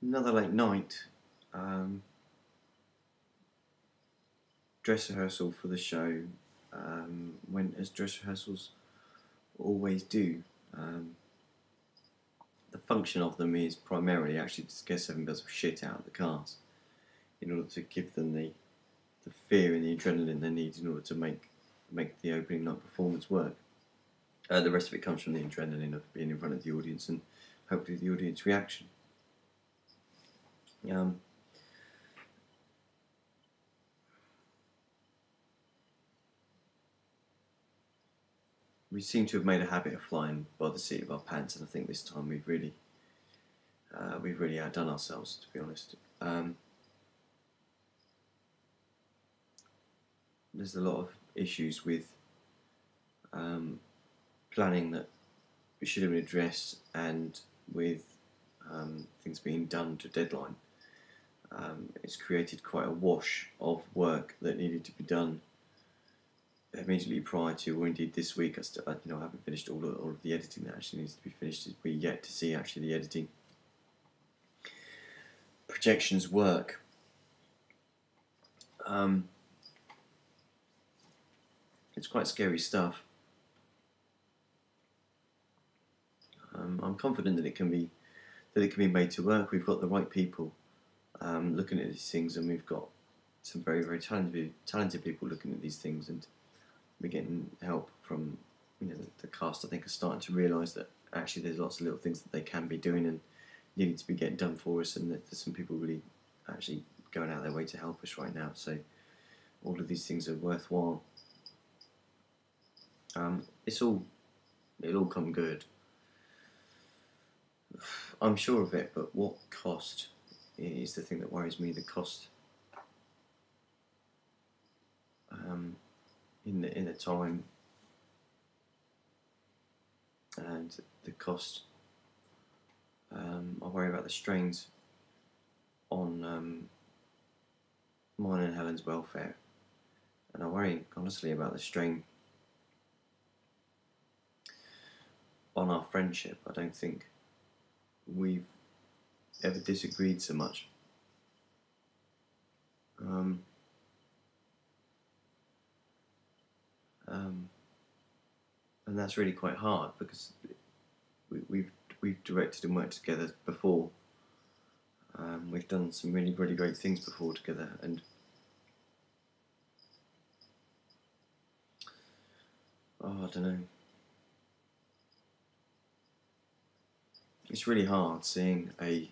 Another late night. Dress rehearsal for the show went as dress rehearsals always do. The function of them is primarily actually to scare 7 bells of shit out of the cast in order to give them the fear and the adrenaline they need in order to make the opening night performance work. The rest of it comes from the adrenaline of being in front of the audience and hopefully the audience reaction. We seem to have made a habit of flying by the seat of our pants, and I think this time we've really outdone ourselves, to be honest. There's a lot of issues with planning that we should have been addressed, and with things being done to deadline. It's created quite a wash of work that needed to be done immediately prior to, or indeed this week. I haven't finished all of the editing that actually needs to be finished. We're yet to see actually the editing projections work. It's quite scary stuff. I'm confident that it can be made to work. We've got the right people looking at these things, and we've got some very, very talented people looking at these things, and we're getting help from the cast. I think are starting to realise that actually there's lots of little things that they can be doing and needing to be getting done for us, and that there's some people really actually going out their way to help us right now. So all of these things are worthwhile. It'll all come good. I'm sure of it, but what cost is the thing that worries me. The cost in the time, and the cost. I worry about the strains on mine and Helen's welfare, and I worry honestly about the strain on our friendship. I don't think we've ever disagreed so much. And that's really quite hard, because we've directed and worked together before. We've done some really, really great things before together, and I don't know. It's really hard seeing a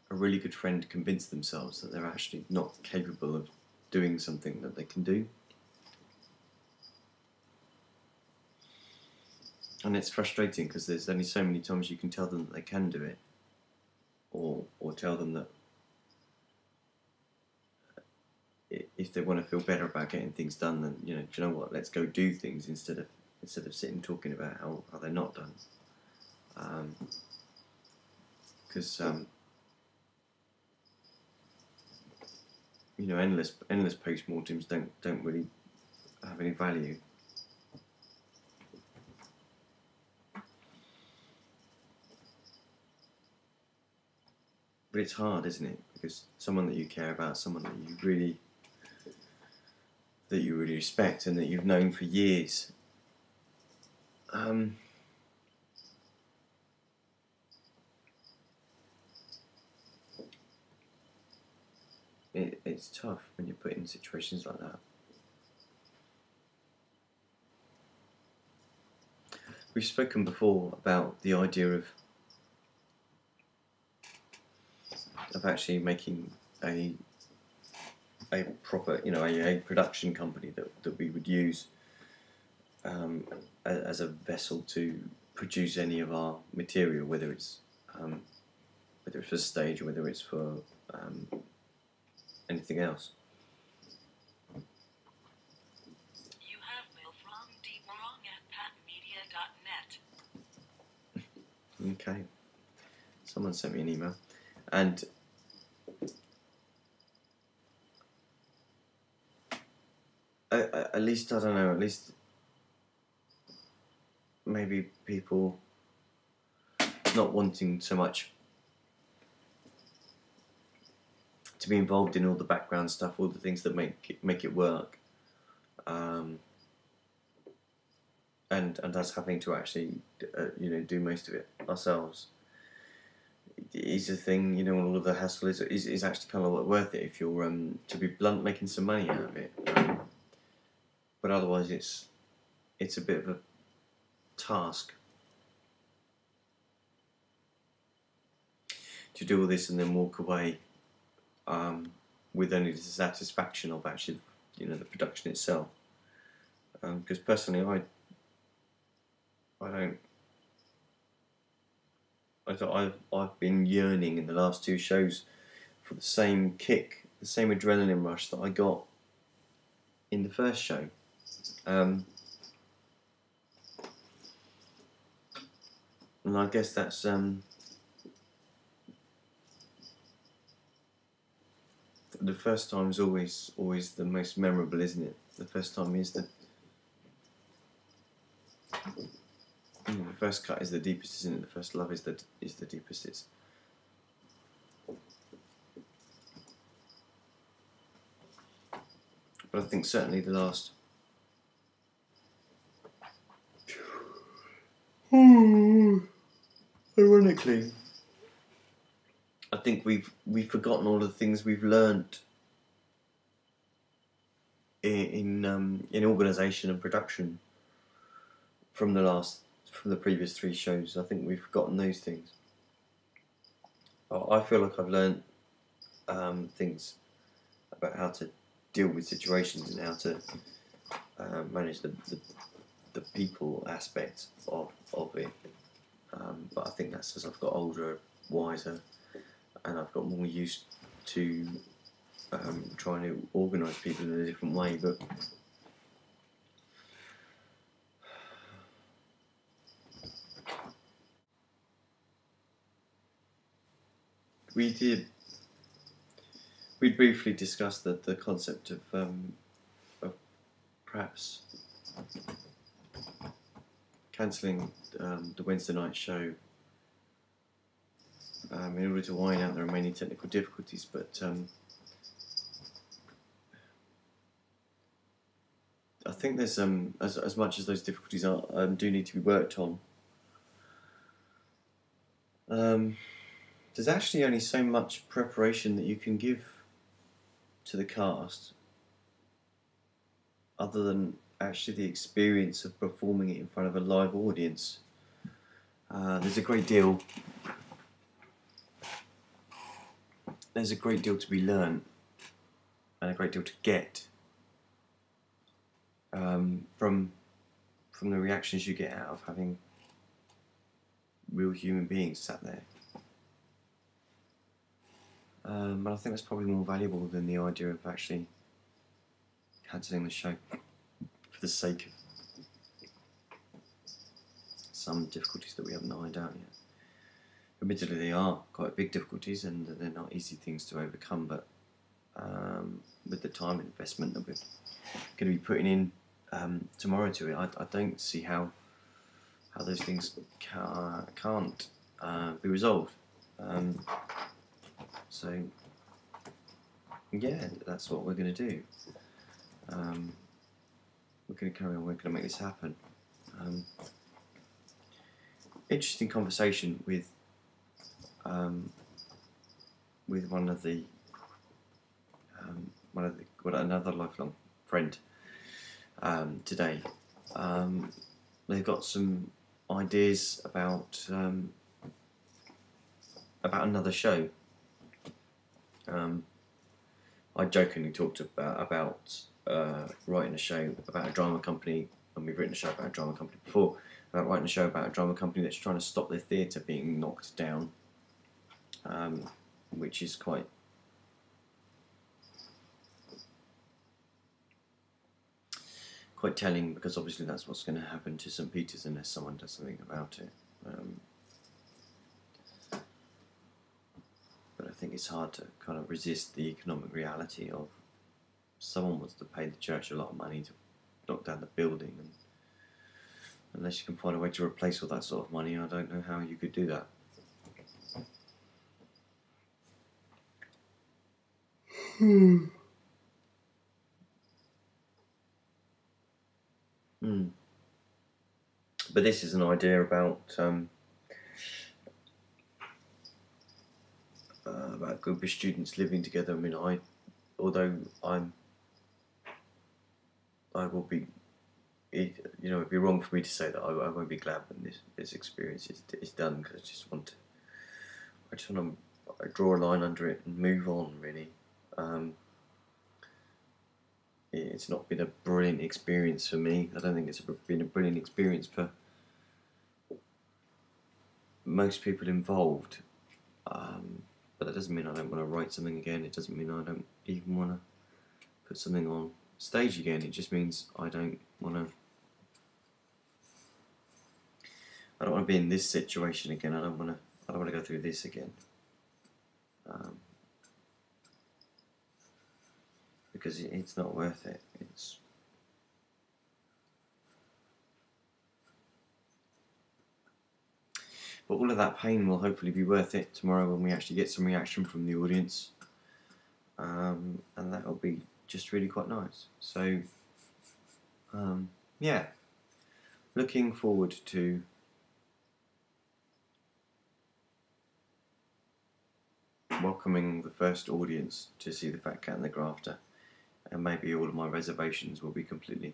really good friend convince themselves that they're actually not capable of doing something that they can do. And it's frustrating, because there's only so many times you can tell them that they can do it, or tell them that if they want to feel better about getting things done, then do you know what? Let's go do things instead of sitting talking about how they're not done. Because endless post-mortems don't really have any value. But it's hard, isn't it? Because someone that you care about, someone that you really respect and that you've known for years, it's tough when you're put in situations like that. We've spoken before about the idea of actually making a proper, a production company that we would use as a vessel to produce any of our material, whether it's for stage or whether it's for anything else. You have mail from dwrong@patmedia.net. Okay, someone sent me an email, and at least I don't know. At least maybe people not wanting so much to be involved in all the background stuff, all the things that make it work, and us having to actually do most of it ourselves. Is a thing, all of the hassle is actually kind of worth it if you're to be blunt, making some money out of it. But otherwise, it's a bit of a task to do all this and then walk away with only the satisfaction of actually, the production itself. Because personally, I've been yearning in the last two shows for the same kick, the same adrenaline rush that I got in the first show. And I guess that's the first time is always the most memorable, isn't it? The first time is the first cut is the deepest, isn't it? The first love is the deepest. But I think certainly the last. Ironically, I think we've forgotten all the things we've learnt in organisation and production from the previous three shows. I think we've forgotten those things. I feel like I've learnt things about how to deal with situations and how to manage the people aspect of it. But I think that's as I've got older, wiser, and I've got more used to trying to organise people in a different way. But we briefly discussed the concept of perhaps cancelling the Wednesday night show in order to iron out the remaining technical difficulties, but I think there's as much as those difficulties do need to be worked on. There's actually only so much preparation that you can give to the cast, other than actually the experience of performing it in front of a live audience. There's a great deal to be learned and a great deal to get from the reactions you get out of having real human beings sat there. And I think that's probably more valuable than the idea of actually cancelling the show for the sake of some difficulties that we haven't ironed out yet. Admittedly, they are quite big difficulties and they're not easy things to overcome, but with the time investment that we're going to be putting in tomorrow to it, I don't see how those things can't be resolved. So, yeah, that's what we're going to do. We're going to carry on, we're going to make this happen. Interesting conversation with another lifelong friend today. They've got some ideas about another show. I jokingly talked about writing a show about a drama company, and we've written a show about a drama company before, about writing a show about a drama company that's trying to stop their theatre being knocked down, which is quite telling, because obviously that's what's going to happen to St. Peter's unless someone does something about it. But I think it's hard to kind of resist the economic reality of someone wants to pay the church a lot of money to knock down the building, unless you can find a way to replace all that sort of money, I don't know how you could do that. But this is an idea about a group of students living together. I mean, I will be, it'd be wrong for me to say that I won't be glad when this experience is done, because I just want to draw a line under it and move on. Really, it's not been a brilliant experience for me. I don't think it's been a brilliant experience for most people involved. But that doesn't mean I don't want to write something again. It doesn't mean I don't even want to put something on stage again. It just means I don't want to be in this situation again. I don't want to go through this again. Because it's not worth it. But all of that pain will hopefully be worth it tomorrow when we actually get some reaction from the audience, and that'll be just really quite nice. So, yeah, looking forward to welcoming the first audience to see The Fat Cat and the Grafter, and maybe all of my reservations will be completely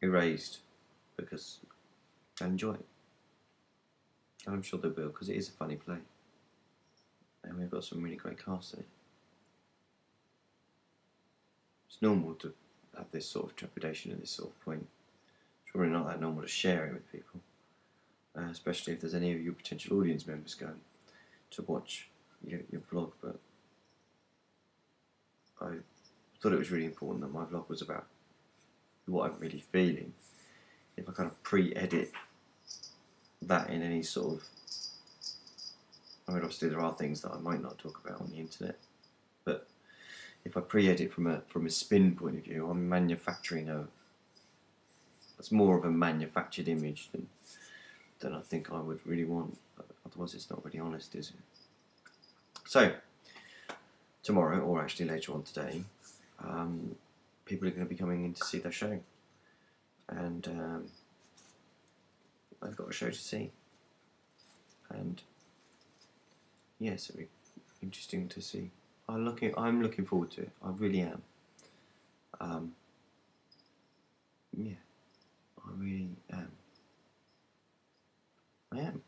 erased because I enjoy it. And I'm sure they will, because it is a funny play. And we've got some really great cast in it. It's normal to have this sort of trepidation at this sort of point. It's probably not that normal to share it with people, especially if there's any of your potential audience members going to watch your vlog. But I thought it was really important that my vlog was about what I'm really feeling. If I kind of pre-edit that in any sort of, I mean, obviously there are things that I might not talk about on the internet, but if I pre-edit from a spin point of view, I'm manufacturing it's more of a manufactured image than I think I would really want. Otherwise it's not really honest, is it? So tomorrow, or actually later on today, people are going to be coming in to see their show, and I've got a show to see, and yes, it'll be interesting to see. I'm looking forward to it. I really am. Yeah, I really am. I am.